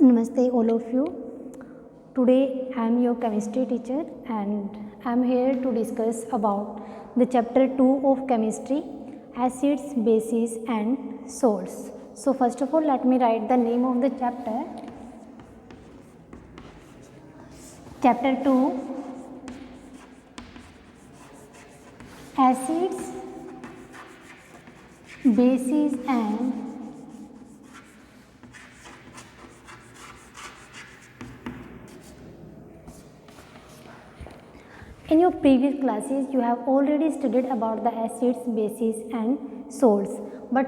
Namaste all of you. Today I am your chemistry teacher and I am here to discuss about the chapter 2 of chemistry, acids, bases and salts. So first of all let me write the name of the chapter. Chapter 2, acids, bases and in your previous classes, you have already studied about the acids, bases and salts, but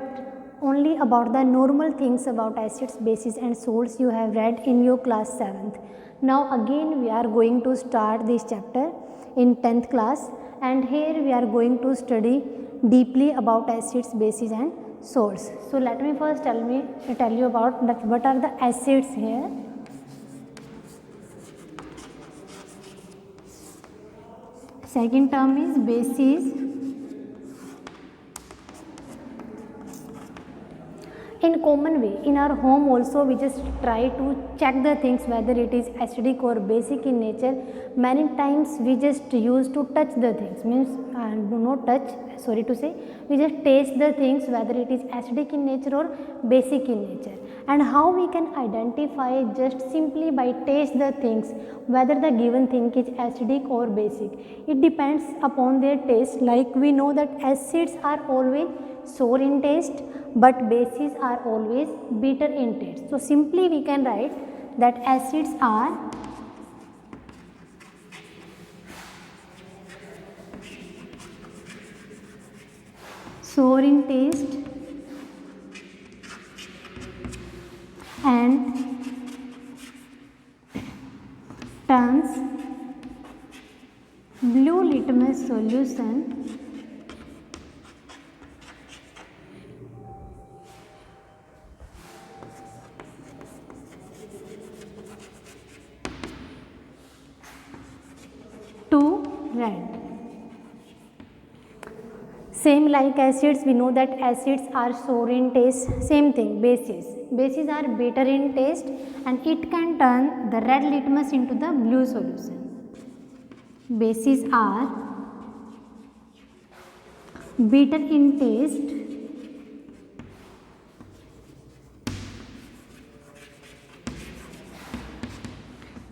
only about the normal things about acids, bases and salts you have read in your class 7th. Now again we are going to start this chapter in 10th class, and here we are going to study deeply about acids, bases and salts. So let me first tell you about that what are the acids here. Second term is bases. In common way, in our home also we just try to check the things whether it is acidic or basic in nature. Many times we just use to touch the things, means do not touch, sorry to say, we just taste the things whether it is acidic in nature or basic in nature. And how we can identify just simply by taste the things whether the given thing is acidic or basic. It depends upon their taste. Like we know that acids are always sour in taste, but bases are always bitter in taste. So simply we can write that acids are sour in taste and turns blue litmus solution to red. Same like acids, we know that acids are sour in taste. Same thing, bases are bitter in taste and it can turn the red litmus into the blue solution. Bases are bitter in taste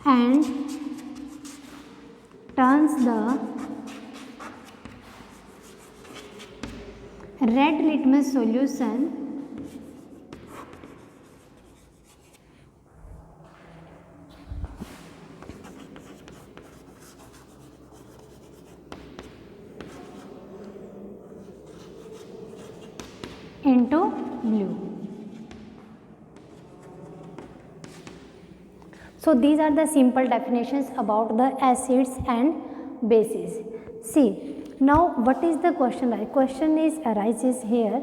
and turns the red litmus solution into blue. So these are the simple definitions about the acids and bases. See, now what is the question like? Question arises here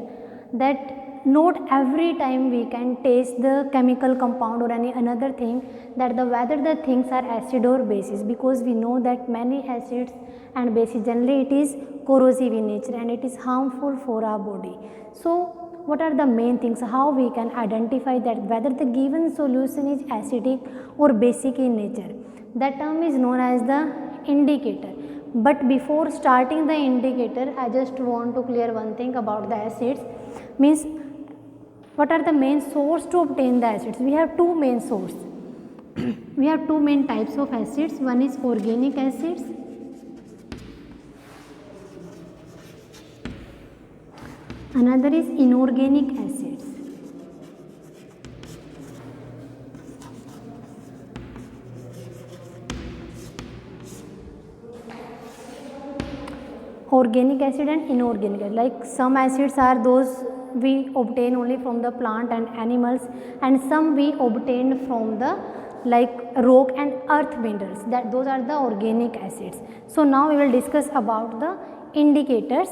that not every time we can taste the chemical compound or any another thing that whether the things are acid or bases, because we know that many acids and bases generally it is corrosive in nature and it is harmful for our body. So what are the main things, how we can identify that whether the given solution is acidic or basic in nature? That term is known as the indicator. But before starting the indicator, I just want to clear one thing about the acids, means what are the main source to obtain the acids? We have two main sources. We have two main types of acids. One is organic acids another is inorganic acids. Organic acid and inorganic acid, like some acids are those we obtain only from the plant and animals, and some we obtain from the like rock and earth minerals, that those are the organic acids. So now we will discuss about the indicators.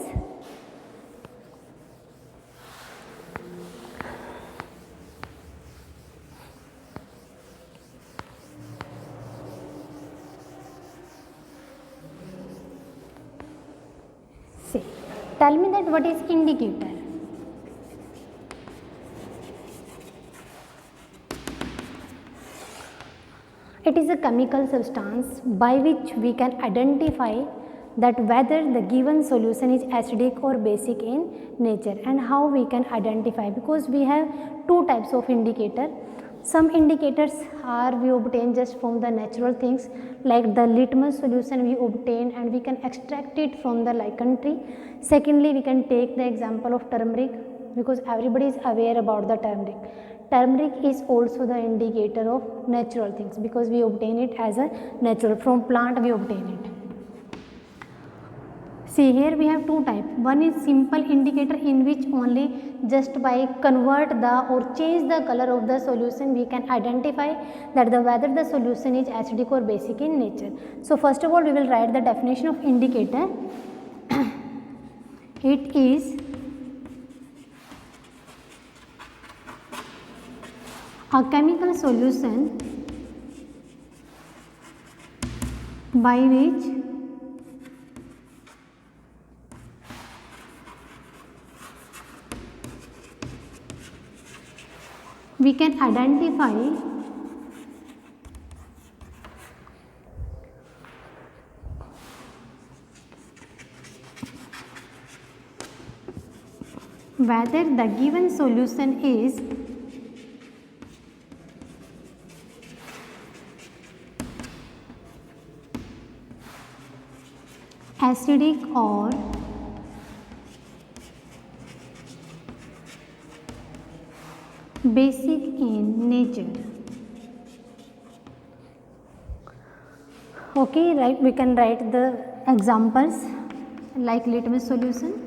See, tell me that what is indicator? It is a chemical substance by which we can identify that whether the given solution is acidic or basic in nature. And how we can identify, because we have two types of indicator. Some indicators are we obtain just from the natural things, like the litmus solution we obtain and we can extract it from the lichen tree. Secondly, we can take the example of turmeric, because everybody is aware about the turmeric. Turmeric is also the indicator of natural things, because we obtain it as a natural, from plant we obtain it. See, here we have two types. One is simple indicator, in which only just by convert the or change the color of the solution we can identify that whether the solution is acidic or basic in nature. So first of all we will write the definition of indicator. It is a chemical solution by which we can identify whether the given solution is acidic or basic in nature. Okay, right, we can write the examples like litmus solution.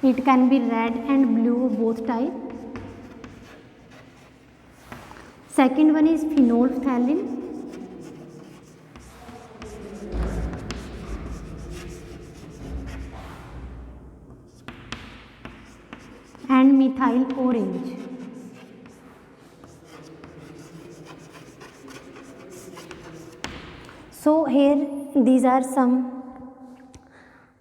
It can be red and blue, both type. Second one is phenolphthalein. And methyl orange. So here these are some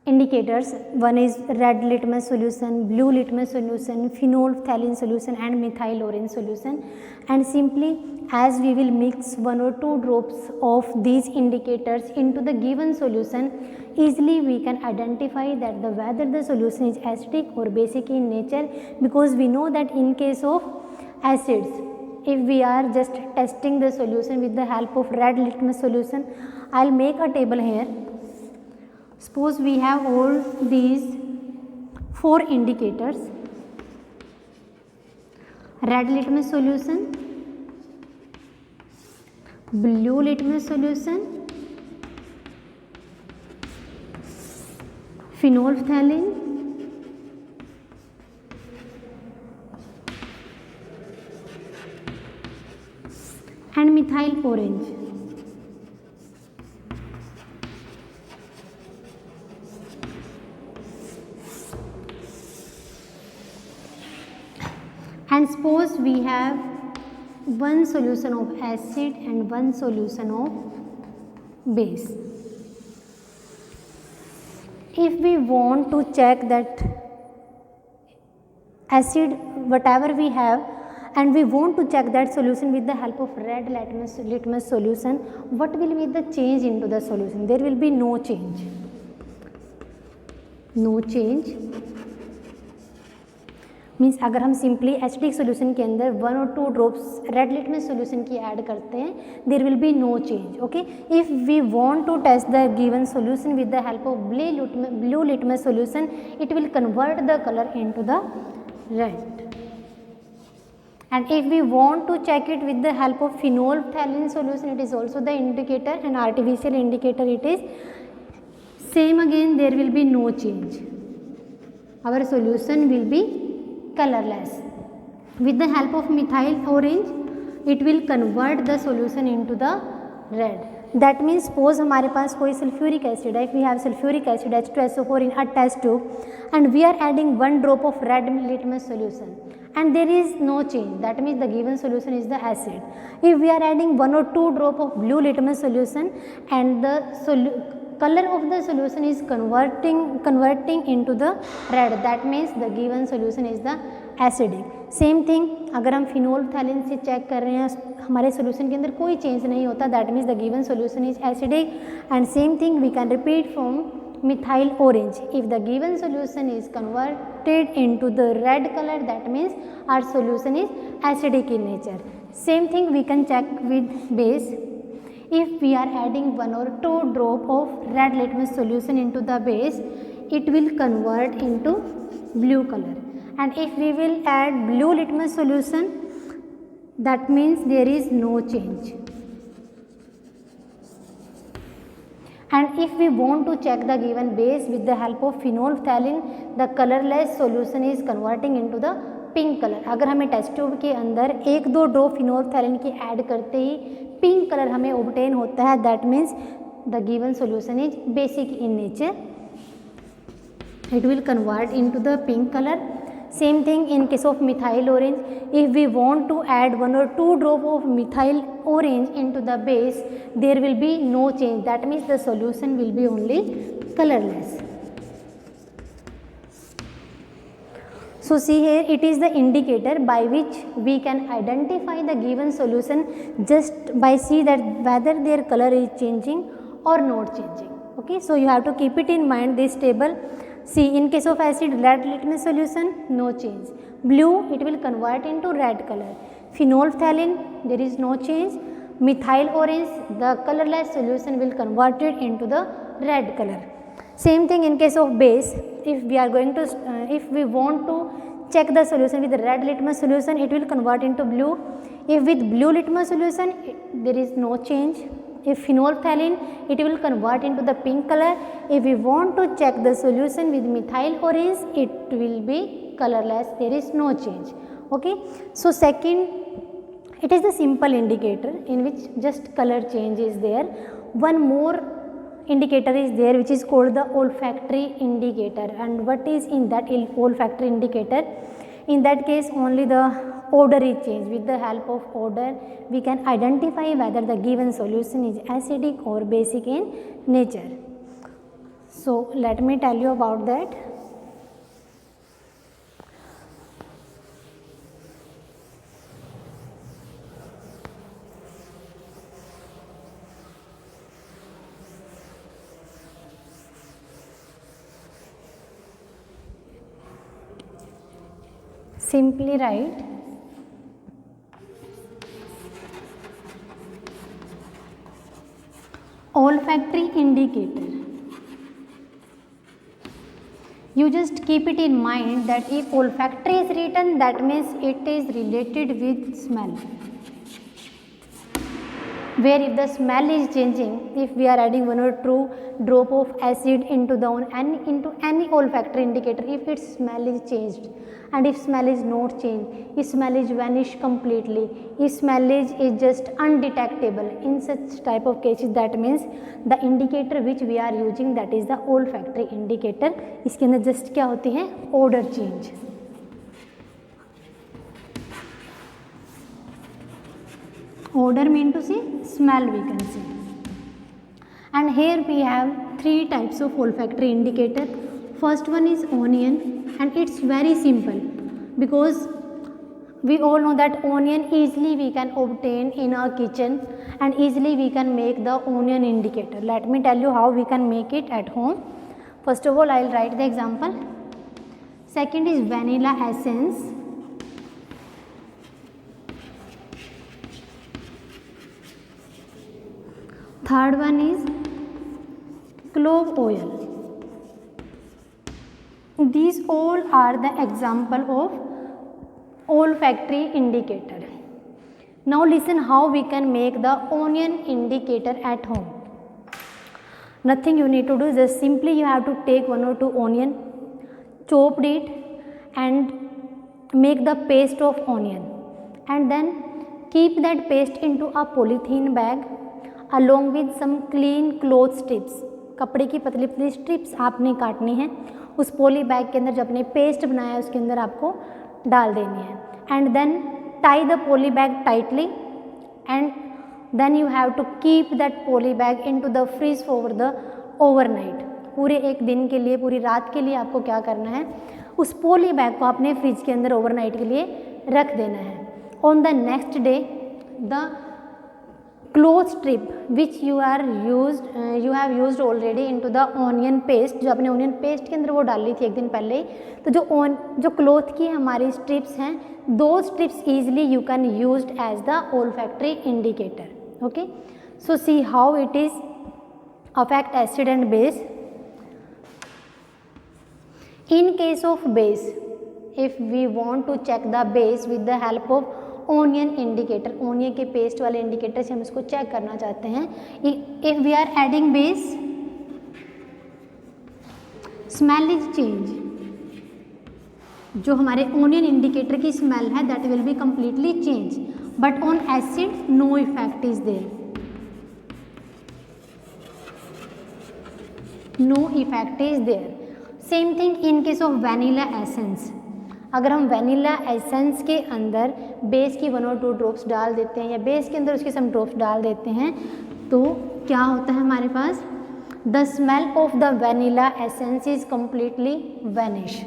indicators. One is red litmus solution, blue litmus solution, phenolphthalein solution and methyl orange solution. And simply as we will mix 1 or 2 drops of these indicators into the given solution, easily we can identify that whether the solution is acidic or basic in nature, because we know that in case of acids, if we are just testing the solution with the help of red litmus solution, I will make a table here. Suppose we have all these 4 indicators: red litmus solution, blue litmus solution, phenolphthalein, and methyl orange. And suppose we have one solution of acid and one solution of base. If we want to check that acid whatever we have, and we want to check that solution with the help of red litmus solution, what will be the change into the solution? There will be no change. No change means अगर हम simply acidic solution के अंदर 1 और 2 drops red litmus solution की add करते हैं, there will be no change. Okay, if we want to test the given solution with the help of blue litmus solution, it will convert the colour into the red. And if we want to check it with the help of phenolphthalein solution, it is also the indicator, an artificial indicator it is. Same again, there will be no change. Our solution will be colorless. With the help of methyl orange, it will convert the solution into the red. That means suppose हमारे पास कोई sulfuric acid है, if we have sulfuric acid H2SO4 in a test tube and we are adding 1 drop of red litmus solution and there is no change, that means the given solution is the acid. If we are adding 1 or 2 drop of blue litmus solution and the color of the solution is converting into the red, that means the given solution is the acidic. Same thing अगर हम फिनोल्फथैलिन से check कर रहे हैं हमारे solution के अंदर कोई चेंज नहीं होता, that means the given solution is acidic. And same thing we can repeat from methyl orange. If the given solution is converted into the red colour, that means our solution is acidic in nature. Same thing we can check with base. If we are adding 1 or 2 drop of red litmus solution into the base, it will convert into blue color. And if we will add blue litmus solution, that means there is no change. And if we want to check the given base with the help of phenolphthalein, the colorless solution is converting into the pink colour. अगर हमें test tube के अंदर 1-2 drop फिनोल्फथैलिन की add करते ही pink colour हमें obtain होता है, that means the given solution is basic in nature. It will convert into the pink colour. Same thing in case of methyl orange. If we want to add 1 or 2 drop of methyl orange into the base, there will be no change, that means the solution will be only colourless. So see here, it is the indicator by which we can identify the given solution just by see that whether their color is changing or not changing. Okay, so you have to keep it in mind this table. See, in case of acid, red litmus solution, no change. Blue, it will convert into red color. Phenolphthalein, there is no change. Methyl orange, the colorless solution will convert it into the red color. Same thing in case of base. If we are going to if we want to check the solution with the red litmus solution, it will convert into blue. If with blue litmus solution, there is no change. If phenolphthalein, it will convert into the pink color. If we want to check the solution with methyl orange, it will be colorless, there is no change. Okay, so second, it is the simple indicator in which just color change is there. One more indicator is there which is called the olfactory indicator. And what is in that olfactory indicator? In that case only the odor is changed. With the help of odor we can identify whether the given solution is acidic or basic in nature. So let me tell you about that. Simply write olfactory indicator. You just keep it in mind that if olfactory is written, that means it is related with smell. Where if the smell is changing, if we are adding 1 or 2 drop of acid into any olfactory indicator, if its smell is changed, and if smell is not changed, if smell is vanished completely, if smell is just undetectable, in such type of cases, that means the indicator which we are using, that is the olfactory indicator. इसके अंदर just क्या होती है, odor change. Odor mean to say smell, we can say. And here we have 3 types of olfactory indicator. First one is onion, and it's very simple because we all know that onion easily we can obtain in our kitchen, and easily we can make the onion indicator. Let me tell you how we can make it at home. First of all, I will write the example. Second is vanilla essence. Third one is clove oil. These all are the example of olfactory indicator. Now listen how we can make the onion indicator at home. Nothing you need to do, just simply you have to take 1 or 2 onion, chop it and make the paste of onion, and then keep that paste into a polythene bag along with some clean cloth strips. कपड़े की पतली पतली strips आपने काटनी है, उस पोली bag के अंदर जो आपने पेस्ट बनाया है उसके अंदर आपको डाल देनी है. And then tie the poly bag tightly, and then you have to keep that poly bag into the fridge for the overnight, पूरे एक दिन के लिए, पूरी रात के लिए आपको क्या करना है, उस पॉली बैग को अपने फ्रिज के अंदर ओवरनाइट के लिए रख देना है। On the next day the cloth strip which you have used already into the onion paste, जो आपने ऑनियन पेस्ट के अंदर वो डाली थी एक दिन पहले ही, तो जो क्लोथ की हमारी स्ट्रिप्स हैं, दो strips easily you can used as the olfactory indicator. Okay, so see how it is affect acid and base. In case of base, if we want to check the base with the help of onion indicator, onion के paste वाले indicator से हम इसको check करना चाहते हैं। if we are adding base, smell is change, जो हमारे ओनियन इंडिकेटर की स्मेल है that will be completely change, but on acid no effect is there, no effect is there। Same thing in case of vanilla essence, अगर हम vanilla essence के अंदर base की 1 और 2 ड्रॉप्स डाल देते हैं या बेस के अंदर उसके सम ड्रॉप्स डाल देते हैं, तो क्या होता है हमारे पास, the smell of the vanilla essence is completely vanish,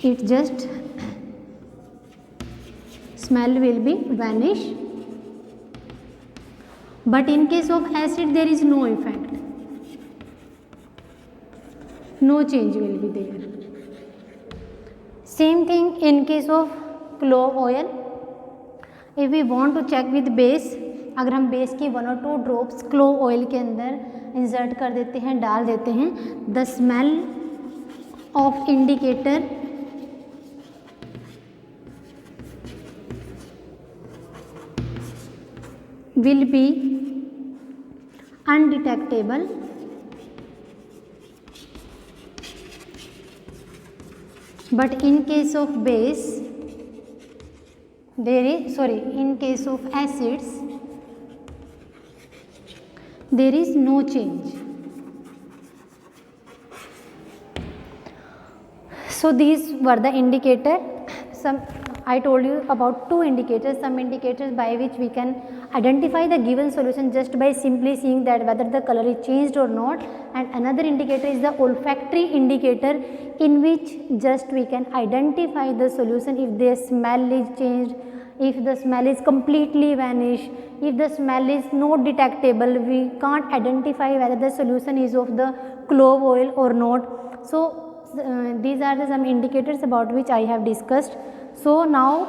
it just smell will be vanish, but in case of acid there is no effect, no change will be there। Same thing in case of clove oil, if we want to check with base, अगर हम base की 1 और 2 drops clove oil के अंदर insert कर देते हैं, डाल देते हैं, the smell of indicator will be undetectable, but in case of base in case of acids there is no change। So these were the indicator, some I told you about 2 indicators, some indicators by which we can identify the given solution just by simply seeing that whether the color is changed or not, and another indicator is the olfactory indicator in which just we can identify the solution if the smell is changed, if the smell is completely vanished, if the smell is not detectable, we can't identify whether the solution is of the clove oil or not। So these are the some indicators about which I have discussed। So now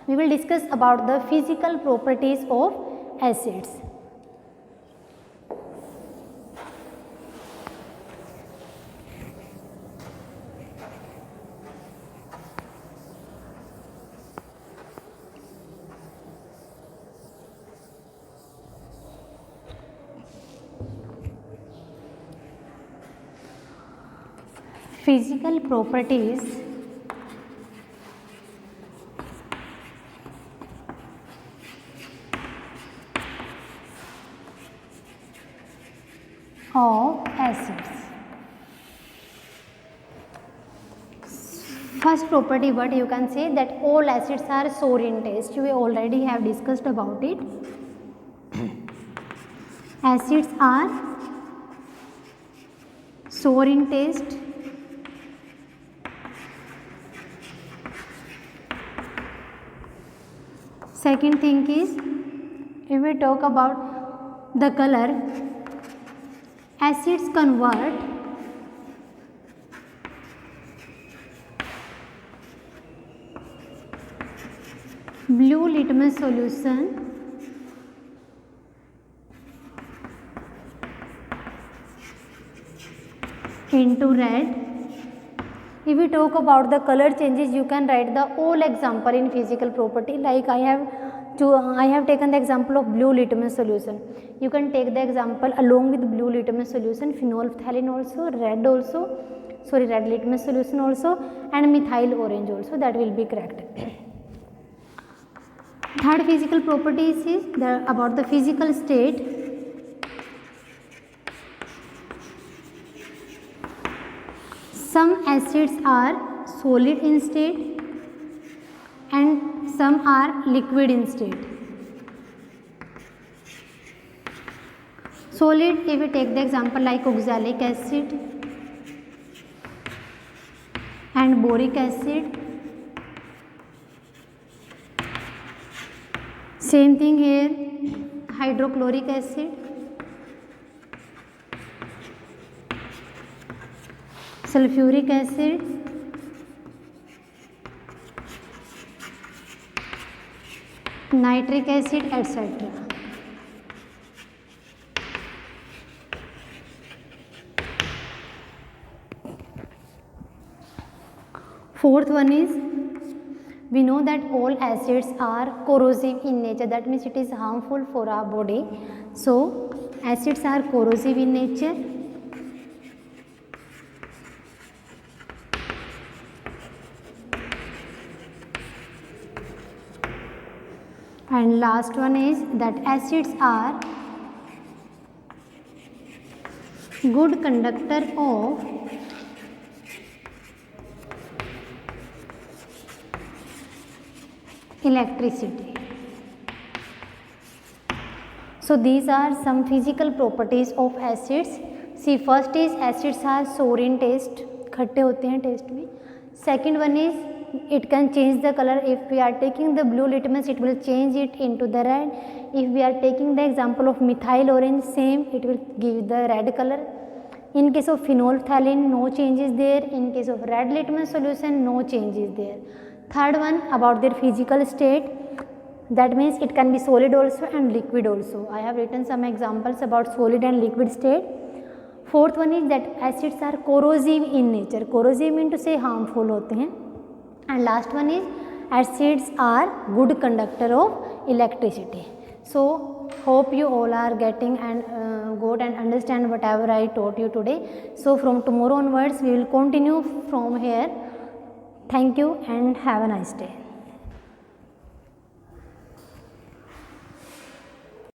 we will discuss about the physical properties of acids। Physical properties of acids। First property, what you can say, that all acids are sour in taste, we already have discussed about it। Acids are sour in taste, second thing is, if we talk about the color, acids convert blue litmus solution into red। If we talk about the color changes, you can write the all example in physical property, like I have taken the example of blue litmus solution, you can take the example along with blue litmus solution, phenolphthalein also, red litmus solution also, and methyl orange also, that will be correct। Third physical properties is about the physical state। Some acids are solid in state and some are liquid in state। Solid, if we take the example like oxalic acid and boric acid. Same thing here, hydrochloric acid, sulfuric acid, nitric acid, etc. Fourth one is, we know that all acids are corrosive in nature, that means it is harmful for our body. So acids are corrosive in nature. And last one is that acids are good conductor of electricity. So these are some physical properties of acids. See, first is acids are sour in taste, खट्टे होते हैं test में. Second one is it can change the color. If we are taking the blue litmus, it will change it into the red. If we are taking the example of methyl orange, same, it will give the red color. In case of phenolphthalein, no change is there. In case of red litmus solution, no change is there. Third one, about their physical state, that means it can be solid also and liquid also. I have written some examples about solid and liquid state. Fourth one is that acids are corrosive in nature. Corrosive mean to say harmful होते हैं. And last one is acids are good conductor of electricity. So hope you all are getting and got and understand whatever I taught you today. So from tomorrow onwards we will continue from here. Thank you and have a nice day.